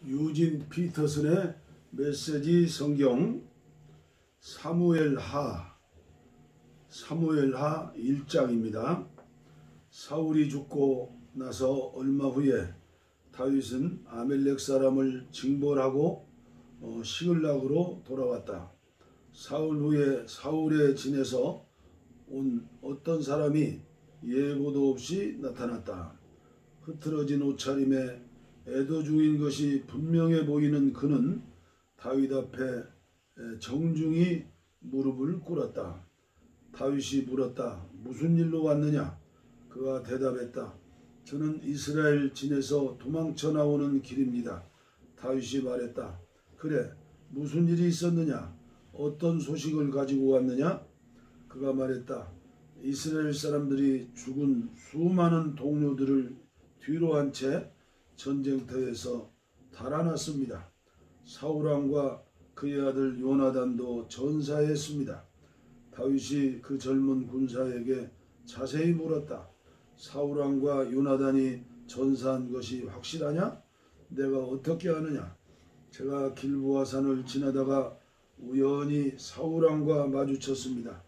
유진 피터슨의 메시지 성경 사무엘하 1장입니다. 사울이 죽고 나서 얼마 후에 다윗은 아멜렉 사람을 징벌하고 시글락으로 돌아왔다. 사울 후에 사울의 진에서 온 어떤 사람이 예고도 없이 나타났다. 흐트러진 옷차림에 애도 중인 것이 분명해 보이는 그는 다윗 앞에 정중히 무릎을 꿇었다. 다윗이 물었다. 무슨 일로 왔느냐? 그가 대답했다. 저는 이스라엘 진에서 도망쳐 나오는 길입니다. 다윗이 말했다. 그래, 무슨 일이 있었느냐? 어떤 소식을 가지고 왔느냐? 그가 말했다. 이스라엘 사람들이 죽은 수많은 동료들을 뒤로 한 채 전쟁터에서 달아났습니다. 사울왕과 그의 아들 요나단도 전사했습니다. 다윗이 그 젊은 군사에게 자세히 물었다. 사울왕과 요나단이 전사한 것이 확실하냐? 내가 어떻게 아느냐? 제가 길보아산을 지나다가 우연히 사울왕과 마주쳤습니다.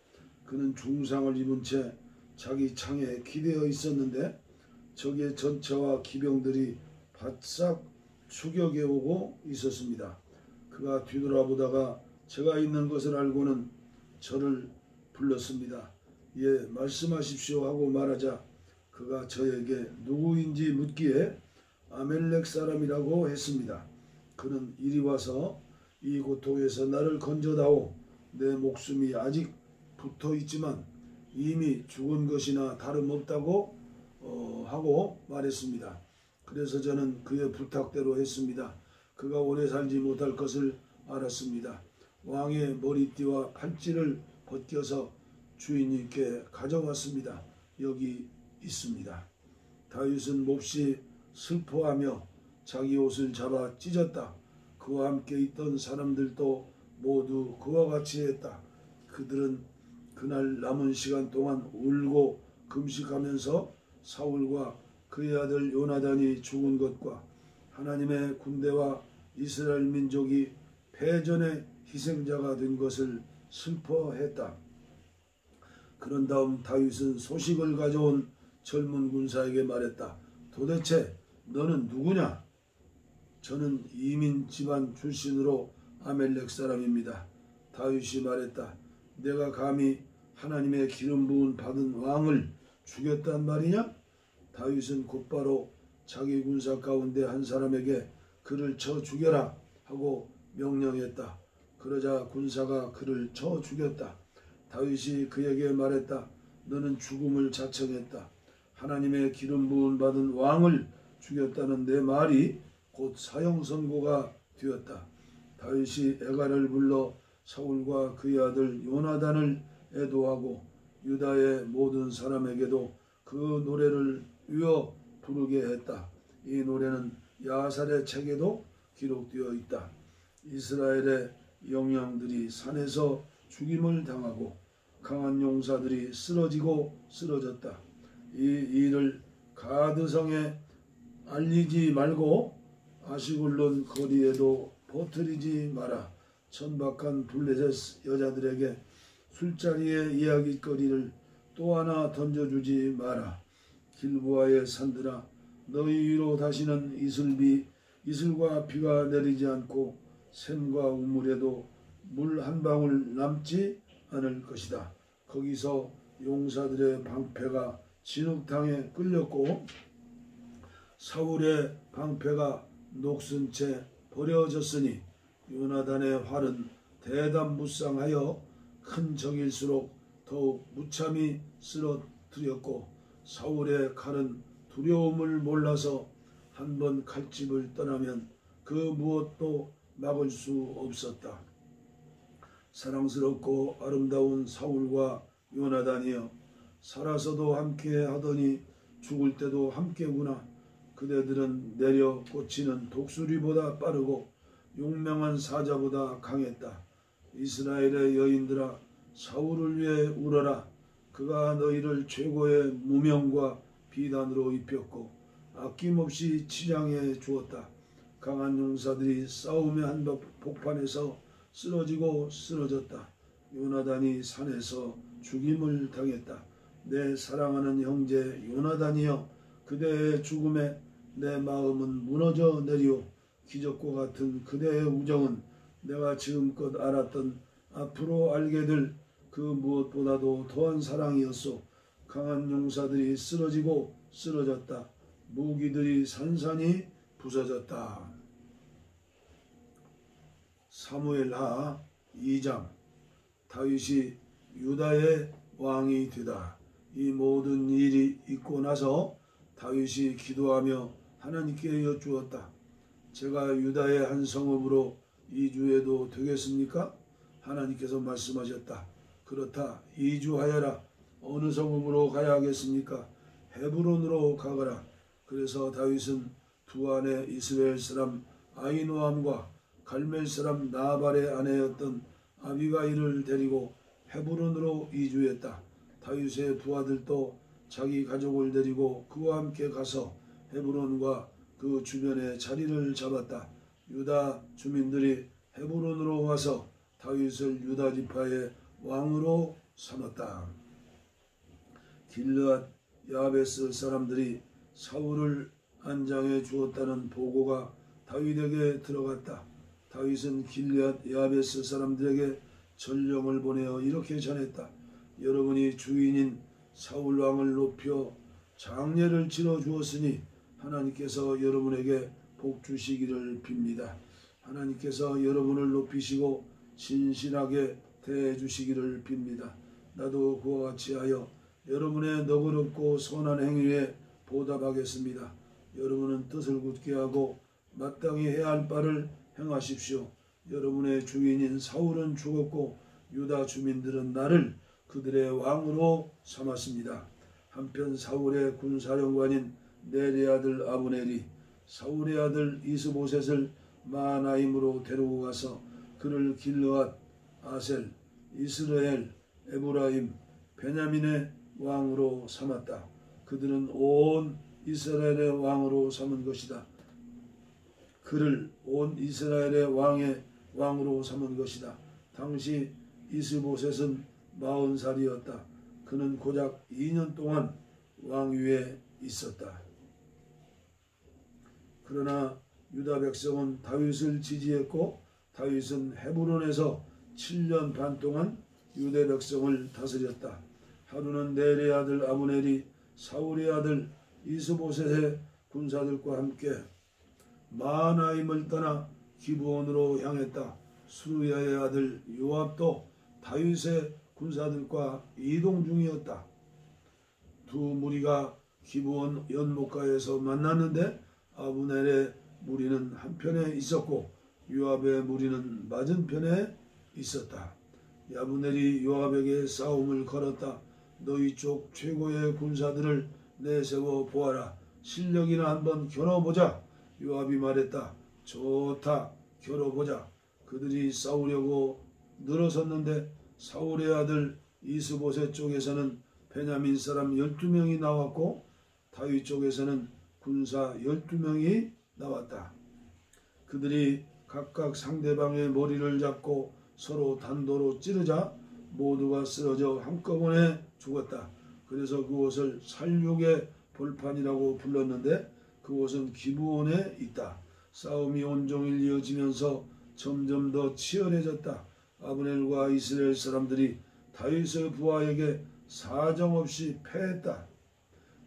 그는 중상을 입은 채 자기 창에 기대어 있었는데 적의 전차와 기병들이 바싹 추격해 오고 있었습니다. 그가 뒤돌아보다가 제가 있는 것을 알고는 저를 불렀습니다. 예, 말씀하십시오 하고 말하자 그가 저에게 누구인지 묻기에 아멜렉 사람이라고 했습니다. 그는 이리 와서 이 고통에서 나를 건져다오. 내 목숨이 아직 붙어 있지만 이미 죽은 것이나 다름없다고 하고 말했습니다. 그래서 저는 그의 부탁대로 했습니다. 그가 오래 살지 못할 것을 알았습니다. 왕의 머리띠와 팔찌를 벗겨서 주인님께 가져왔습니다. 여기 있습니다. 다윗은 몹시 슬퍼하며 자기 옷을 잡아 찢었다. 그와 함께 있던 사람들도 모두 그와 같이 했다. 그들은 그날 남은 시간 동안 울고 금식하면서 사울과 그의 아들 요나단이 죽은 것과 하나님의 군대와 이스라엘 민족이 패전의 희생자가 된 것을 슬퍼했다. 그런 다음 다윗은 소식을 가져온 젊은 군사에게 말했다. 도대체 너는 누구냐? 저는 이민 집안 출신으로 아멜렉 사람입니다. 다윗이 말했다. 내가 감히 하나님의 기름 부은 받은 왕을 죽였단 말이냐? 다윗은 곧바로 자기 군사 가운데 한 사람에게 그를 쳐 죽여라 하고 명령했다. 그러자 군사가 그를 쳐 죽였다. 다윗이 그에게 말했다. 너는 죽음을 자청했다. 하나님의 기름 부은 받은 왕을 죽였다는 내 말이 곧 사형 선고가 되었다. 다윗이 에가를 불러 사울과 그의 아들 요나단을 애도하고 유다의 모든 사람에게도 그 노래를 이어 부르게 했다. 이 노래는 야살의 책에도 기록되어 있다. 이스라엘의 영령들이 산에서 죽임을 당하고 강한 용사들이 쓰러지고 쓰러졌다. 이 일을 가드성에 알리지 말고 아시글론 거리에도 퍼뜨리지 마라. 천박한 블레셋 여자들에게 술자리의 이야기거리를 또 하나 던져주지 마라. 길보아의 산들아, 너희 위로 다시는 이슬과 비가 내리지 않고 샘과 우물에도 물 한 방울 남지 않을 것이다. 거기서 용사들의 방패가 진흙탕에 끌렸고 사울의 방패가 녹슨 채 버려졌으니 요나단의 활은 대담무쌍하여 큰 적일수록 더욱 무참히 쓰러뜨렸고 사울의 칼은 두려움을 몰라서 한번 칼집을 떠나면 그 무엇도 막을 수 없었다. 사랑스럽고 아름다운 사울과 요나단이여, 살아서도 함께 하더니 죽을 때도 함께구나. 그대들은 내려 꽂히는 독수리보다 빠르고 용맹한 사자보다 강했다. 이스라엘의 여인들아, 사울을 위해 울어라. 그가 너희를 최고의 무명과 비단으로 입혔고 아낌없이 치장해 주었다. 강한 용사들이 싸움의 한복판에서 쓰러지고 쓰러졌다. 요나단이 산에서 죽임을 당했다. 내 사랑하는 형제 요나단이여, 그대의 죽음에 내 마음은 무너져 내리오. 기적과 같은 그대의 우정은 내가 지금껏 알았던 앞으로 알게 될 그 무엇보다도 더한 사랑이었소. 강한 용사들이 쓰러지고 쓰러졌다. 무기들이 산산이 부서졌다. 사무엘하 2장. 다윗이 유다의 왕이 되다. 이 모든 일이 있고 나서 다윗이 기도하며 하나님께 여쭈었다. 제가 유다의 한 성읍으로 이주해도 되겠습니까? 하나님께서 말씀하셨다. 그렇다. 이주하여라. 어느 성읍으로 가야 하겠습니까? 헤브론으로 가거라. 그래서 다윗은 두 아내 이스라엘 사람 아히노암과 갈멜 사람 나발의 아내였던 아비가일을 데리고 헤브론으로 이주했다. 다윗의 두 아들도 자기 가족을 데리고 그와 함께 가서 헤브론과 그 주변에 자리를 잡았다. 유다 주민들이 헤브론으로 와서 다윗을 유다 지파의 왕으로 삼았다. 길르앗 야베스 사람들이 사울을 안장해 주었다는 보고가 다윗에게 들어갔다. 다윗은 길르앗 야베스 사람들에게 전령을 보내어 이렇게 전했다. 여러분이 주인인 사울 왕을 높여 장례를 치러 주었으니 하나님께서 여러분에게 복 주시기를 빕니다. 하나님께서 여러분을 높이시고 신실하게 대해 주시기를 빕니다. 나도 그와 같이 하여 여러분의 너그럽고 선한 행위에 보답하겠습니다. 여러분은 뜻을 굳게 하고 마땅히 해야 할 바를 행하십시오. 여러분의 주인인 사울은 죽었고 유다 주민들은 나를 그들의 왕으로 삼았습니다. 한편 사울의 군사령관인 넬의 아들 아브넬이 사울의 아들 이스보셋을 마하나임으로 데리고 가서 그를 길르앗, 아셀, 이스라엘, 에브라임, 베냐민의 왕으로 삼았다. 그들은 온 이스라엘의 왕으로 삼은 것이다. 그를 온 이스라엘의 왕으로 삼은 것이다. 당시 이스보셋은 40살이었다. 그는 고작 2년 동안 왕위에 있었다. 그러나 유다 백성은 다윗을 지지했고 다윗은 헤브론에서 7년 반 동안 유대 백성을 다스렸다. 하루는 넬의 아들 아브넬이 사울의 아들 이스보셋의 군사들과 함께 마하나임을 떠나 기브온으로 향했다. 수르야의 아들 요압도 다윗의 군사들과 이동 중이었다. 두 무리가 기브온 연못가에서 만났는데 아브넬의 무리는 한편에 있었고 요압의 무리는 맞은편에 있었다. 아브넬이 요압에게 싸움을 걸었다. 너희 쪽 최고의 군사들을 내세워 보아라. 실력이나 한번 겨뤄보자. 요압이 말했다. 좋다. 겨뤄보자. 그들이 싸우려고 늘어섰는데 사울의 아들 이스보셋 쪽에서는 베냐민 사람 12명이 나왔고 다윗 쪽에서는 군사 12명이 나왔다. 그들이 각각 상대방의 머리를 잡고 서로 단도로 찌르자 모두가 쓰러져 한꺼번에 죽었다. 그래서 그곳을 살육의 벌판이라고 불렀는데 그곳은 기브온에 있다. 싸움이 온종일 이어지면서 점점 더 치열해졌다. 아브넬과 이스라엘 사람들이 다윗의 부하에게 사정없이 패했다.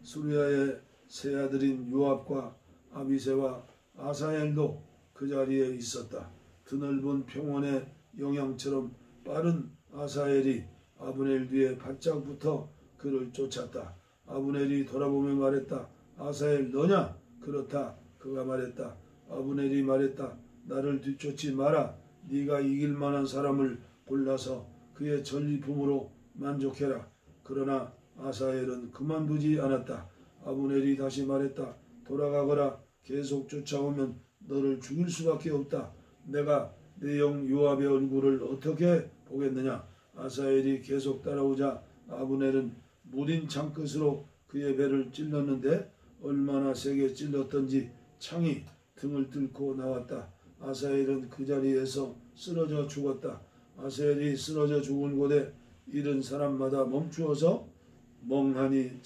수리아의 세 아들인 요압과 아비새와 아사엘도 그 자리에 있었다. 드넓은 평원의 영향처럼 빠른 아사엘이 아브넬 뒤에 바짝 붙어 그를 쫓았다. 아브넬이 돌아보며 말했다. 아사엘 너냐? 그렇다. 그가 말했다. 아브넬이 말했다. 나를 뒤쫓지 마라. 네가 이길 만한 사람을 골라서 그의 전리품으로 만족해라. 그러나 아사엘은 그만두지 않았다. 아브넬이 다시 말했다. 돌아가거라. 계속 쫓아오면 너를 죽일 수밖에 없다. 내가 내 형 요압의 얼굴을 어떻게 보겠느냐. 아사엘이 계속 따라오자 아브넬은 무딘 창끝으로 그의 배를 찔렀는데 얼마나 세게 찔렀던지 창이 등을 뚫고 나왔다. 아사엘은 그 자리에서 쓰러져 죽었다. 아사엘이 쓰러져 죽은 곳에 이른 사람마다 멈추어서 멍하니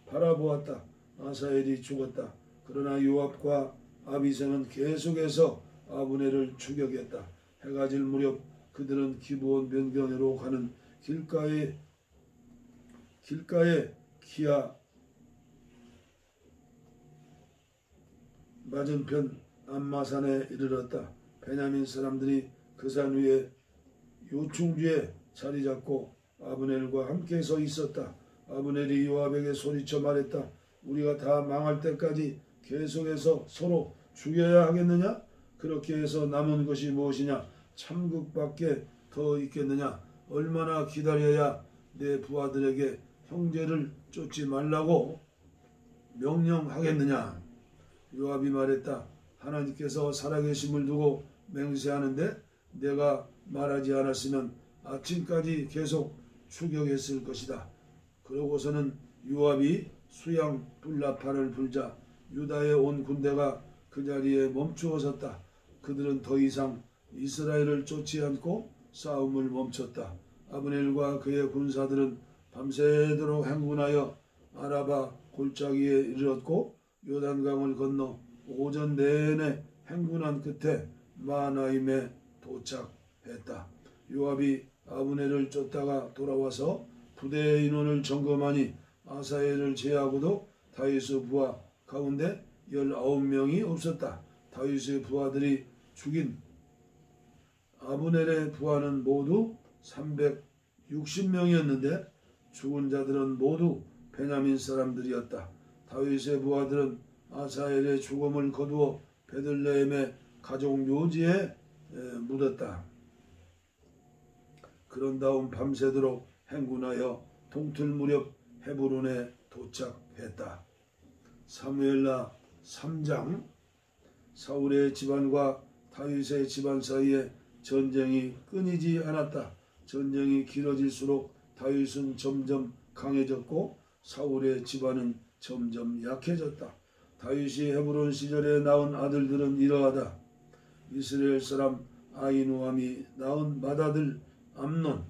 바라보았다. 아사엘이 죽었다. 그러나 요압과 아비새는 계속해서 아브넬을 추격했다. 해가 질 무렵 그들은 기브온 변경으로 가는 길가에 기아 맞은편 암마산에 이르렀다. 베냐민 사람들이 그 산 위에 요충지에 자리 잡고 아브넬과 함께 서 있었다. 아브넬이 요압에게 소리쳐 말했다. 우리가 다 망할 때까지 계속해서 서로 죽여야 하겠느냐? 그렇게 해서 남은 것이 무엇이냐? 참극밖에 더 있겠느냐? 얼마나 기다려야 내 부하들에게 형제를 쫓지 말라고 명령하겠느냐? 요압이 말했다. 하나님께서 살아계심을 두고 맹세하는데 내가 말하지 않았으면 아침까지 계속 추격했을 것이다. 그러고서는 요압이 수양 불나팔을 불자 유다의 온 군대가 그 자리에 멈추어 섰다. 그들은 더 이상 이스라엘을 쫓지 않고 싸움을 멈췄다. 아브넬과 그의 군사들은 밤새도록 행군하여 아라바 골짜기에 이르렀고 요단강을 건너 오전 내내 행군한 끝에 마하나임에 도착했다. 요압이 아브넬을 쫓다가 돌아와서 부대 인원을 점검하니 아사엘을 제하고도 다윗의 부하 가운데 19명이 없었다. 다윗의 부하들이 죽인 아브넬의 부하는 모두 360명이었는데 죽은 자들은 모두 베냐민 사람들이었다. 다윗의 부하들은 아사엘의 죽음을 거두어 베들레헴의 가족 묘지에 묻었다. 그런 다음 밤새도록 행군하여 동틀 무렵 헤브론에 도착했다. 사무엘라 3장. 사울의 집안과 다윗의 집안 사이에 전쟁이 끊이지 않았다. 전쟁이 길어질수록 다윗은 점점 강해졌고 사울의 집안은 점점 약해졌다. 다윗이 헤브론 시절에 낳은 아들들은 이러하다. 이스라엘 사람 아히노함이 낳은 맏아들 암논,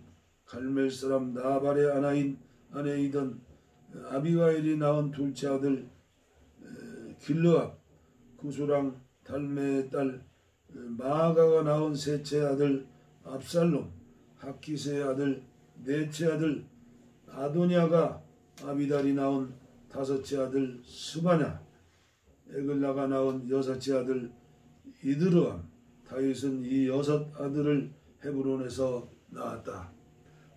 갈멜 사람 나발의 아내이던 아비가일이 낳은 둘째 아들 길르압, 구수랑 달메의 딸 마아가가 낳은 셋째 아들 압살롬, 학기스의 아들 넷째 아들 아도냐가 아비달이 낳은 다섯째 아들 스바냐, 에글라가 낳은 여섯째 아들 이드르암. 다윗은 이 여섯 아들을 헤브론에서 낳았다.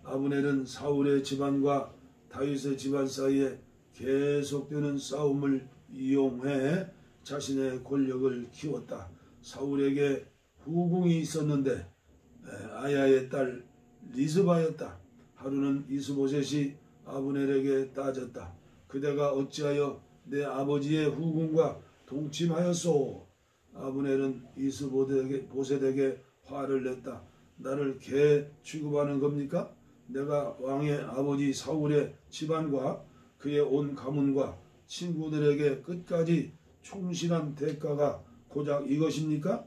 아브넬은 사울의 집안과 다윗의 집안 사이에 계속되는 싸움을 이용해 자신의 권력을 키웠다. 사울에게 후궁이 있었는데 아야의 딸 리스바였다. 하루는 이스보셋이 아브넬에게 따졌다. 그대가 어찌하여 내 아버지의 후궁과 동침하였소? 아브넬은 이스보셋에게 화를 냈다. 나를 개 취급하는 겁니까? 내가 왕의 아버지 사울의 집안과 그의 온 가문과 친구들에게 끝까지 충실한 대가가 고작 이것입니까?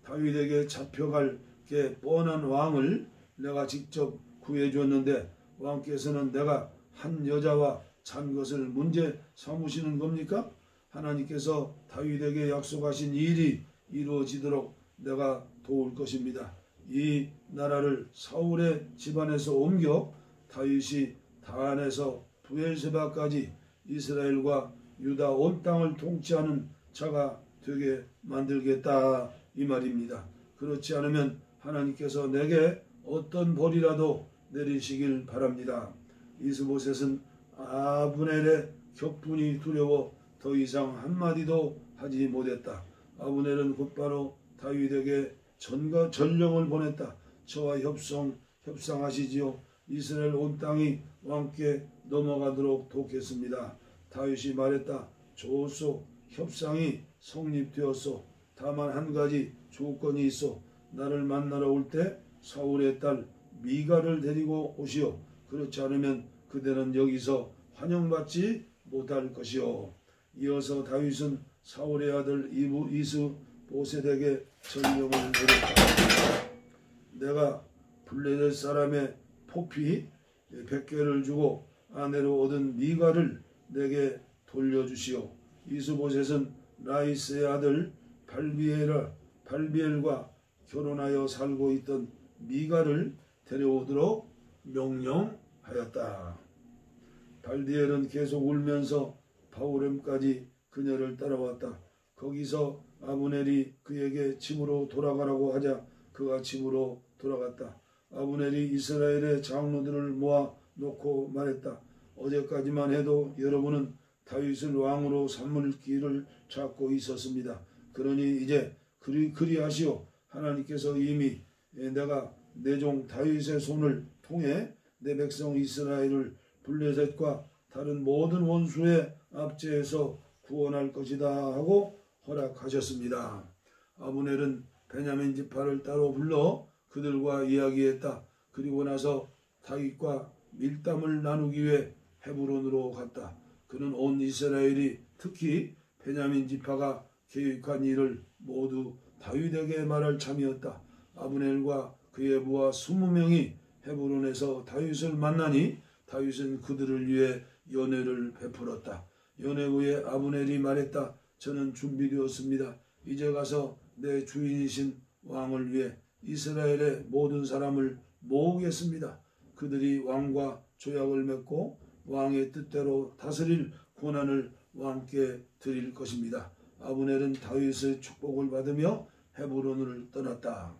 다윗에게 잡혀갈 게 뻔한 왕을 내가 직접 구해줬는데 왕께서는 내가 한 여자와 잔 것을 문제 삼으시는 겁니까? 하나님께서 다윗에게 약속하신 일이 이루어지도록 내가 도울 것입니다. 이 나라를 사울의 집안에서 옮겨 다윗이 단에서 브엘세바까지 이스라엘과 유다 온 땅을 통치하는 자가 되게 만들겠다 이 말입니다. 그렇지 않으면 하나님께서 내게 어떤 벌이라도 내리시길 바랍니다. 이스보셋은 아브넬의 격분이 두려워 더 이상 한마디도 하지 못했다. 아브넬은 곧바로 다윗에게 전령을 보냈다. 저와 협상하시지요. 이스라엘 온 땅이 왕께 넘어가도록 돕겠습니다. 다윗이 말했다. 좋소. 협상이 성립되었소. 다만 한 가지 조건이 있어. 나를 만나러 올 때 사울의 딸 미가를 데리고 오시오. 그렇지 않으면 그대는 여기서 환영받지 못할 것이오. 이어서 다윗은 사울의 아들 이스보셋에게 전령을 내렸다. 내가 블레셋 사람의 포피 100개를 주고 아내로 얻은 미가를 내게 돌려주시오. 이스보셋은 라이스의 아들 발비엘과 결혼하여 살고 있던 미가를 데려오도록 명령하였다. 발디엘은 계속 울면서 바울렘까지 그녀를 따라왔다. 거기서 아브넬이 그에게 집으로 돌아가라고 하자 그가 집으로 돌아갔다. 아브넬이 이스라엘의 장로들을 모아 놓고 말했다. 어제까지만 해도 여러분은 다윗을 왕으로 삼을 길을 찾고 있었습니다. 그러니 이제 그리하시오. 하나님께서 이미 내가 내 종 다윗의 손을 통해 내 백성 이스라엘을 블레셋과 다른 모든 원수의 압제에서 구원할 것이다 하고 허락하셨습니다. 아브넬은 베냐민 지파를 따로 불러 그들과 이야기했다. 그리고 나서 다윗과 밀담을 나누기 위해 헤브론으로 갔다. 그는 온 이스라엘이 특히 베냐민 지파가 계획한 일을 모두 다윗에게 말할 참이었다. 아브넬과 그의 부하 20명이 헤브론에서 다윗을 만나니 다윗은 그들을 위해 연회를 베풀었다. 연회 후에 아브넬이 말했다. 저는 준비되었습니다. 이제 가서 내 주인이신 왕을 위해 이스라엘의 모든 사람을 모으겠습니다. 그들이 왕과 조약을 맺고 왕의 뜻대로 다스릴 권한을 왕께 드릴 것입니다. 아브넬은 다윗의 축복을 받으며 헤브론을 떠났다.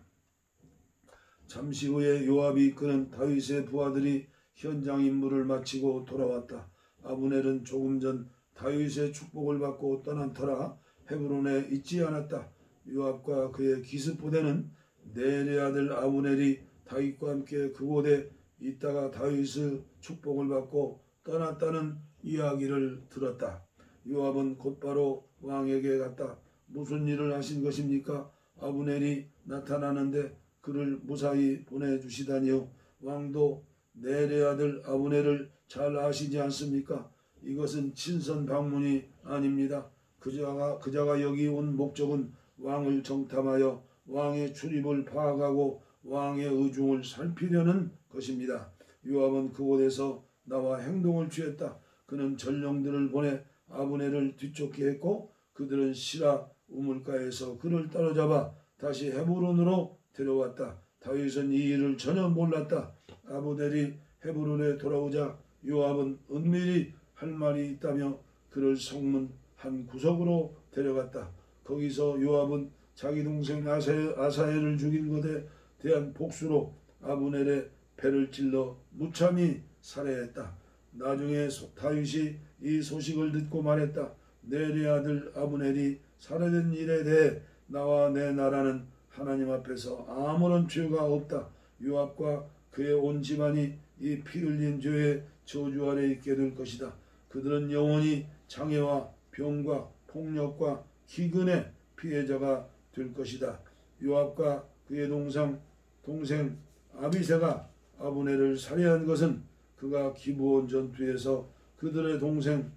잠시 후에 요압이 이끄는 다윗의 부하들이 현장 임무를 마치고 돌아왔다. 아브넬은 조금 전 다윗의 축복을 받고 떠난 터라 헤브론에 있지 않았다. 요압과 그의 기습부대는 넬의 아들 아브넬이 다윗과 함께 그곳에 있다가 다윗의 축복을 받고 떠났다는 이야기를 들었다. 요압은 곧바로 왕에게 갔다. 무슨 일을 하신 것입니까? 아브넬이 나타나는데 그를 무사히 보내주시다니요. 왕도 넬의 아들 아브넬을 잘 아시지 않습니까? 이것은 친선 방문이 아닙니다. 그자가 여기 온 목적은 왕을 정탐하여 왕의 출입을 파악하고 왕의 의중을 살피려는 것입니다. 요압은 그곳에서 나와 행동을 취했다. 그는 전령들을 보내 아브넬을 뒤쫓게 했고 그들은 시라 우물가에서 그를 따라잡아 다시 헤브론으로 데려왔다. 다윗은 이 일을 전혀 몰랐다. 아브넬이 헤브론에 돌아오자 요압은 은밀히 할 말이 있다며 그를 성문 한 구석으로 데려갔다. 거기서 요압은 자기 동생 아사엘을 죽인 것에 대한 복수로 아브넬의 배를 찔러 무참히 살해했다. 나중에 다윗이 이 소식을 듣고 말했다. 넬의 아들 아브넬이 살해된 일에 대해 나와 내 나라는 하나님 앞에서 아무런 죄가 없다. 요압과 그의 온 집안이 이 피 흘린 죄의 저주 아래 있게 될 것이다. 그들은 영원히 장애와 병과 폭력과 기근의 피해자가 될 것이다. 요압과 그의 동생 아비새가 아브넬을 살해한 것은 그가 기브온 전투에서 그들의 동생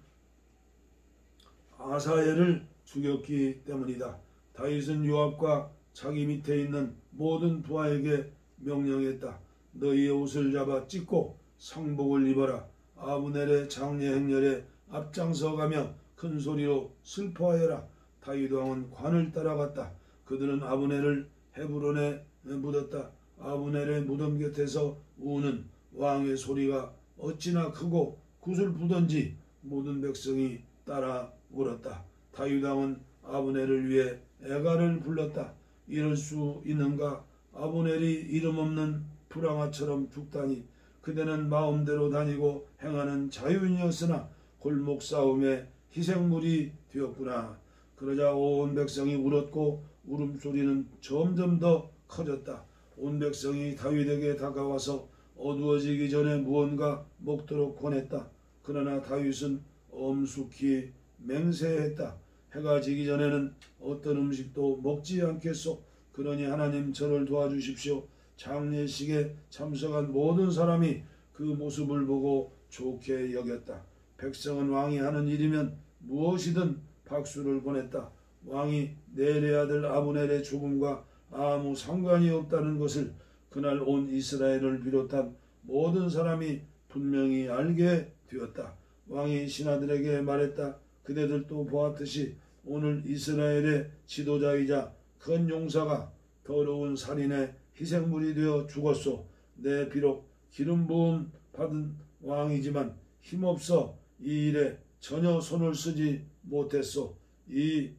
아사엘을 죽였기 때문이다. 다윗은 요압과 자기 밑에 있는 모든 부하에게 명령했다. 너희의 옷을 잡아 찢고 상복을 입어라. 아브넬의 장례 행렬에 앞장서가며 큰 소리로 슬퍼하여라. 다윗 왕은 관을 따라갔다. 그들은 아브넬을 헤브론에 묻었다. 아브넬의 무덤 곁에서 우는 왕의 소리가 어찌나 크고 구슬프던지 모든 백성이 따라 울었다. 다윗 왕은 아브넬을 위해 애가를 불렀다. 이럴 수 있는가? 아브넬이 이름 없는 불황아처럼 죽다니. 그대는 마음대로 다니고 행하는 자유인이었으나 골목 싸움에 희생물이 되었구나. 그러자 온 백성이 울었고 울음소리는 점점 더 커졌다. 온 백성이 다윗에게 다가와서 어두워지기 전에 무언가 먹도록 권했다. 그러나 다윗은 엄숙히 맹세했다. 해가 지기 전에는 어떤 음식도 먹지 않겠소. 그러니 하나님 저를 도와주십시오. 장례식에 참석한 모든 사람이 그 모습을 보고 좋게 여겼다. 백성은 왕이 하는 일이면 무엇이든 박수를 보냈다. 왕이 넬의 아들 아브넬의 죽음과 아무 상관이 없다는 것을 그날 온 이스라엘을 비롯한 모든 사람이 분명히 알게 되었다. 왕이 신하들에게 말했다. 그대들도 보았듯이 오늘 이스라엘의 지도자이자 큰 용사가 더러운 살인의 희생물이 되어 죽었소. 내 비록 기름 부음 받은 왕이지만 힘없어 이 일에 전혀 손을 쓰지 못했소. 이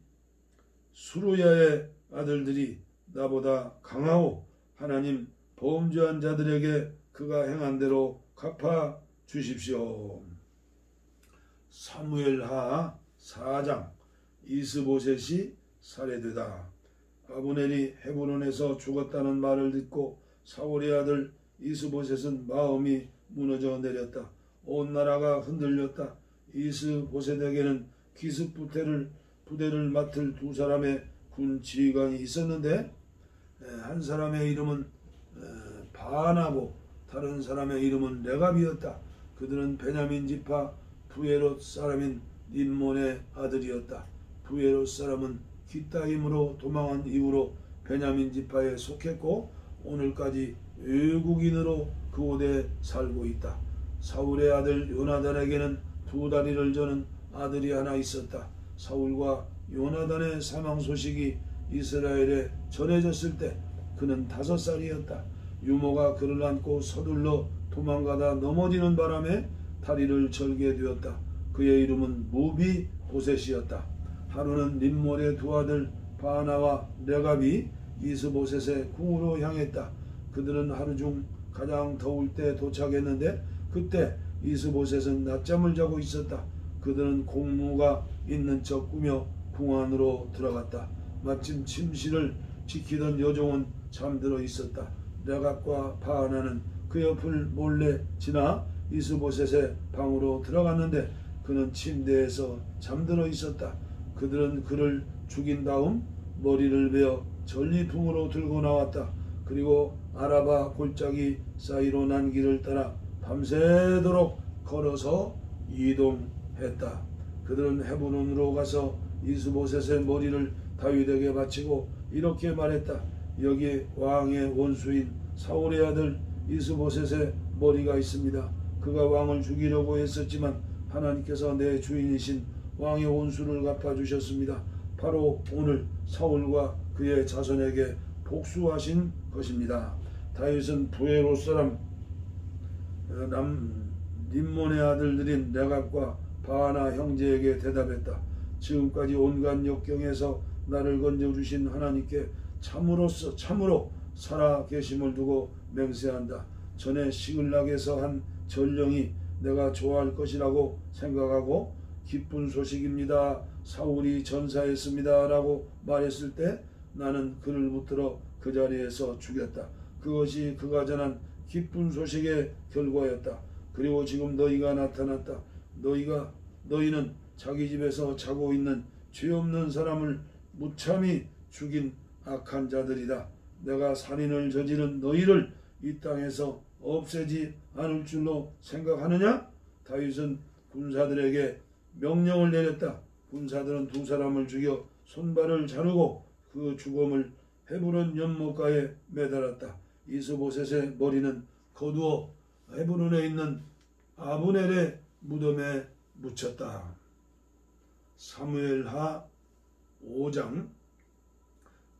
수루야의 아들들이 나보다 강하오. 하나님 범죄한 자들에게 그가 행한 대로 갚아 주십시오. 사무엘하 4장. 이스보셋이 살해되다. 아브넬이 헤브론에서 죽었다는 말을 듣고 사울의 아들 이스보셋은 마음이 무너져 내렸다. 온 나라가 흔들렸다. 이스보셋에게는 기습 부대를 맡을 두 사람의 군 지휘관이 있었는데 한 사람의 이름은 바나고 다른 사람의 이름은 레갑이었다. 그들은 베냐민 지파 부에롯 사람인 림몬의 아들이었다. 부에롯 사람은 기타임으로 도망한 이후로 베냐민 지파에 속했고 오늘까지 외국인으로 그곳에 살고 있다. 사울의 아들 요나단에게는 두 다리를 저는 아들이 하나 있었다. 사울과 요나단의 사망 소식이 이스라엘에 전해졌을 때 그는 5살이었다. 유모가 그를 안고 서둘러 도망가다 넘어지는 바람에 다리를 절게 되었다. 그의 이름은 무비 보셋이었다. 하루는 림몬의 두 아들 바나와 레갑이 이스보셋의 궁으로 향했다. 그들은 하루 중 가장 더울 때 도착했는데 그때 이스보셋은 낮잠을 자고 있었다. 그들은 공무가 있는 척 꾸며 궁 안으로 들어갔다. 마침 침실을 지키던 여종은 잠들어 있었다. 레갑과 바나는 그 옆을 몰래 지나 이스보셋의 방으로 들어갔는데 그는 침대에서 잠들어 있었다. 그들은 그를 죽인 다음 머리를 베어 전리품으로 들고 나왔다. 그리고 아라바 골짜기 사이로 난 길을 따라 밤새도록 걸어서 이동했다. 그들은 헤브론으로 가서 이스보셋의 머리를 다윗에게 바치고 이렇게 말했다. 여기 왕의 원수인 사울의 아들 이스보셋의 머리가 있습니다. 그가 왕을 죽이려고 했었지만 하나님께서 내 주인이신 왕의 원수를 갚아주셨습니다. 바로 오늘 사울과 그의 자손에게 복수하신 것입니다. 다윗은 부에롯 사람 림몬의 아들들인 레갑과 바나 형제에게 대답했다. 지금까지 온갖 역경에서 나를 건져주신 하나님께 참으로 살아 계심을 두고 맹세한다. 전에 시글락에서 한 전령이 내가 좋아할 것이라고 생각하고 기쁜 소식입니다. 사울이 전사했습니다. 라고 말했을 때 나는 그를 붙들어 그 자리에서 죽였다. 그것이 그가 전한 기쁜 소식의 결과였다. 그리고 지금 너희가 나타났다. 너희는 자기 집에서 자고 있는 죄 없는 사람을 무참히 죽인 악한 자들이다. 내가 살인을 저지른 너희를 이 땅에서 없애지 않을 줄로 생각하느냐? 다윗은 군사들에게 명령을 내렸다. 군사들은 두 사람을 죽여 손발을 자르고 그 죽음을 헤브론 연못가에 매달았다. 이스보셋의 머리는 거두어 헤브론에 있는 아브넬의 무덤에 묻혔다. 사무엘하 5장.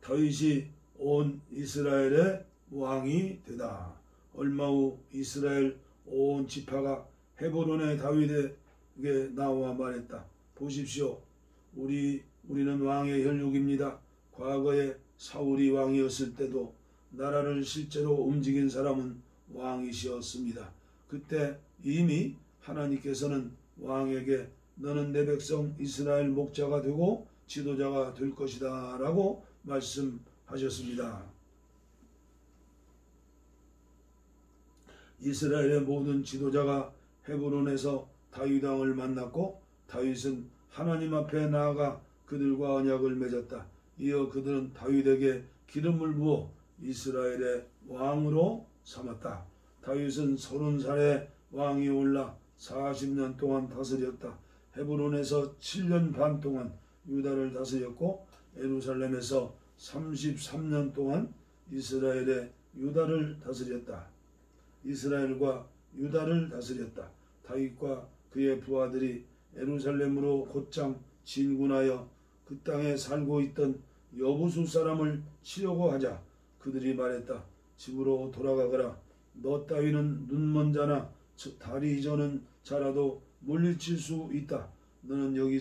다윗이 온 이스라엘의 왕이 되다. 얼마 후 이스라엘 온 지파가 헤브론의 다윗에게 나와 말했다. 보십시오. 우리는 왕의 혈육입니다. 과거에 사울이 왕이었을 때도 나라를 실제로 움직인 사람은 왕이시었습니다. 그때 이미 하나님께서는 왕에게 너는 내 백성 이스라엘 목자가 되고 지도자가 될 것이다 라고 말씀하셨습니다. 이스라엘의 모든 지도자가 헤브론에서 다윗 왕을 만났고 다윗은 하나님 앞에 나아가 그들과 언약을 맺었다. 이어 그들은 다윗에게 기름을 부어 이스라엘의 왕으로 삼았다. 다윗은 30살에 왕이 올라 40년 동안 다스렸다. 헤브론에서 7년 반 동안 유다를 다스렸고 예루살렘에서 33년 동안 이스라엘의 유다를 다스렸다. 이스라엘과 유다를 다스렸다. 다윗과 그의 부하들이 예루살렘으로 곧장 진군하여 그 땅에 살고 있던 여부수 사람을 치려고 하자 그들이 말했다. 집으로 돌아가거라. 너 따위는 눈먼 자나 다리 저는 자라도 물리칠 수 있다. 너는 여기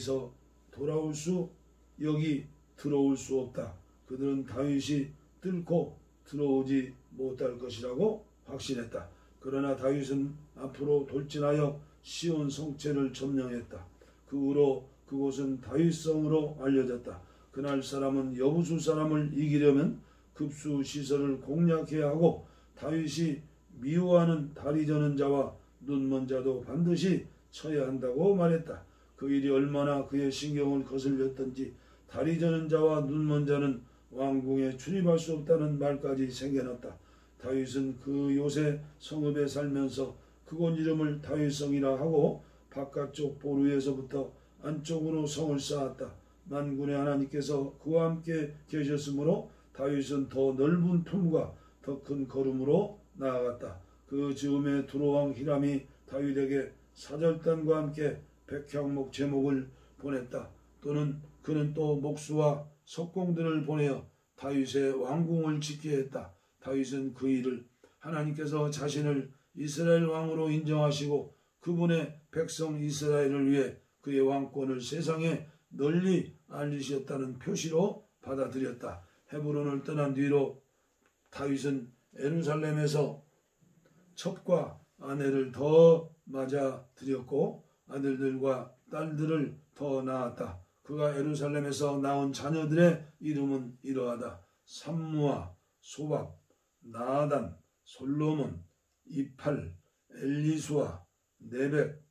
들어올 수 없다. 그들은 다윗이 뚫고 들어오지 못할 것이라고 확신했다. 그러나 다윗은 앞으로 돌진하여 시온 성체를 점령했다. 그 후로 그곳은 다윗성으로 알려졌다. 그날 사람은 여부수 사람을 이기려면 급수 시설을 공략해야 하고 다윗이 미워하는 다리 저는 자와 눈먼 자도 반드시 쳐야 한다고 말했다. 그 일이 얼마나 그의 신경을 거슬렸던지 다리 저는 자와 눈먼 자는 왕궁에 출입할 수 없다는 말까지 생겨났다. 다윗은 그 요새 성읍에 살면서 그곳 이름을 다윗성이라 하고 바깥쪽 보루에서부터 안쪽으로 성을 쌓았다. 만군의 하나님께서 그와 함께 계셨으므로 다윗은 더 넓은 품과 더 큰 걸음으로 나아갔다. 그 즈음에 두로왕 히람이 다윗에게 사절단과 함께 백향목 제목을 보냈다. 또는 그는 또 목수와 석공들을 보내어 다윗의 왕궁을 짓게 했다. 다윗은 그 일을 하나님께서 자신을 이스라엘 왕으로 인정하시고 그분의 백성 이스라엘을 위해 그의 왕권을 세상에 널리 알리셨다는 표시로 받아들였다. 헤브론을 떠난 뒤로 다윗은 예루살렘에서 첩과 아내를 더 맞아들였고 아들들과 딸들을 더 낳았다. 그가 예루살렘에서 낳은 자녀들의 이름은 이러하다. 삼무아, 소박, 나단, 솔로몬, 이팔, 엘리수아, 네벡,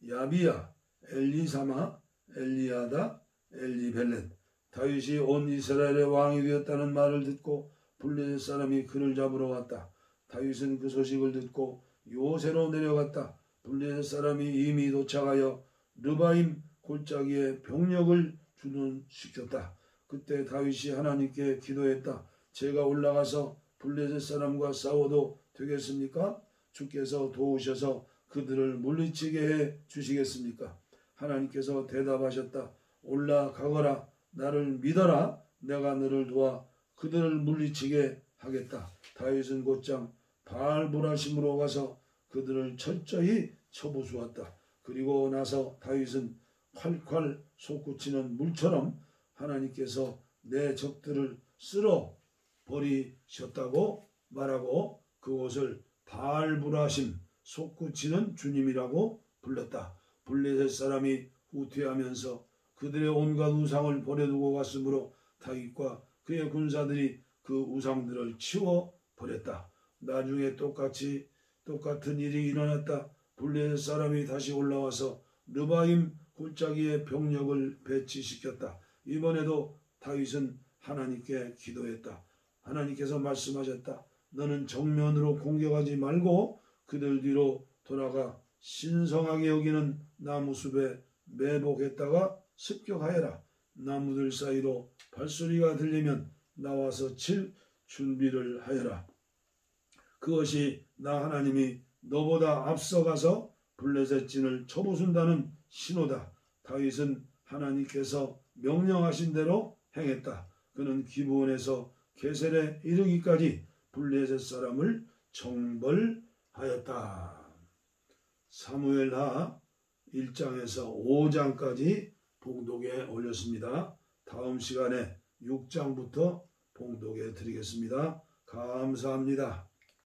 야비야, 엘리사마, 엘리아다, 엘리벨렛. 다윗이 온 이스라엘의 왕이 되었다는 말을 듣고 블레셋 사람이 그를 잡으러 왔다. 다윗은 그 소식을 듣고 요새로 내려갔다. 블레셋 사람이 이미 도착하여 르바임 골짜기에 병력을 주둔시켰다. 그때 다윗이 하나님께 기도했다. 제가 올라가서 블레셋 사람과 싸워도 되겠습니까? 주께서 도우셔서 그들을 물리치게 해 주시겠습니까? 하나님께서 대답하셨다. 올라가거라. 나를 믿어라. 내가 너를 도와 그들을 물리치게 하겠다. 다윗은 곧장 바알보라심으로 가서 그들을 철저히 쳐부수었다. 그리고 나서 다윗은 콸콸 솟구치는 물처럼 하나님께서 내 적들을 쓸어 버리셨다고 말하고 그곳을 바알보라심 솟구치는 주님이라고 불렀다. 블레셋 사람이 후퇴하면서 그들의 온갖 우상을 버려두고 갔으므로 다윗과 그의 군사들이 그 우상들을 치워버렸다. 나중에 똑같은 일이 일어났다. 블레셋 사람이 다시 올라와서 르바임 골짜기에 병력을 배치시켰다. 이번에도 다윗은 하나님께 기도했다. 하나님께서 말씀하셨다. 너는 정면으로 공격하지 말고 그들 뒤로 돌아가 신성하게 여기는 나무숲에 매복했다가 습격하여라. 나무들 사이로 발소리가 들리면 나와서 칠 준비를 하여라. 그것이 나 하나님이 너보다 앞서가서 블레셋 진을 쳐부순다는 신호다. 다윗은 하나님께서 명령하신 대로 행했다. 그는 기브온에서 게셀에 이르기까지 블레셋 사람을 정벌하였다. 사무엘하 1장에서 5장까지 봉독에 올렸습니다. 다음 시간에 6장부터 봉독해 드리겠습니다. 감사합니다.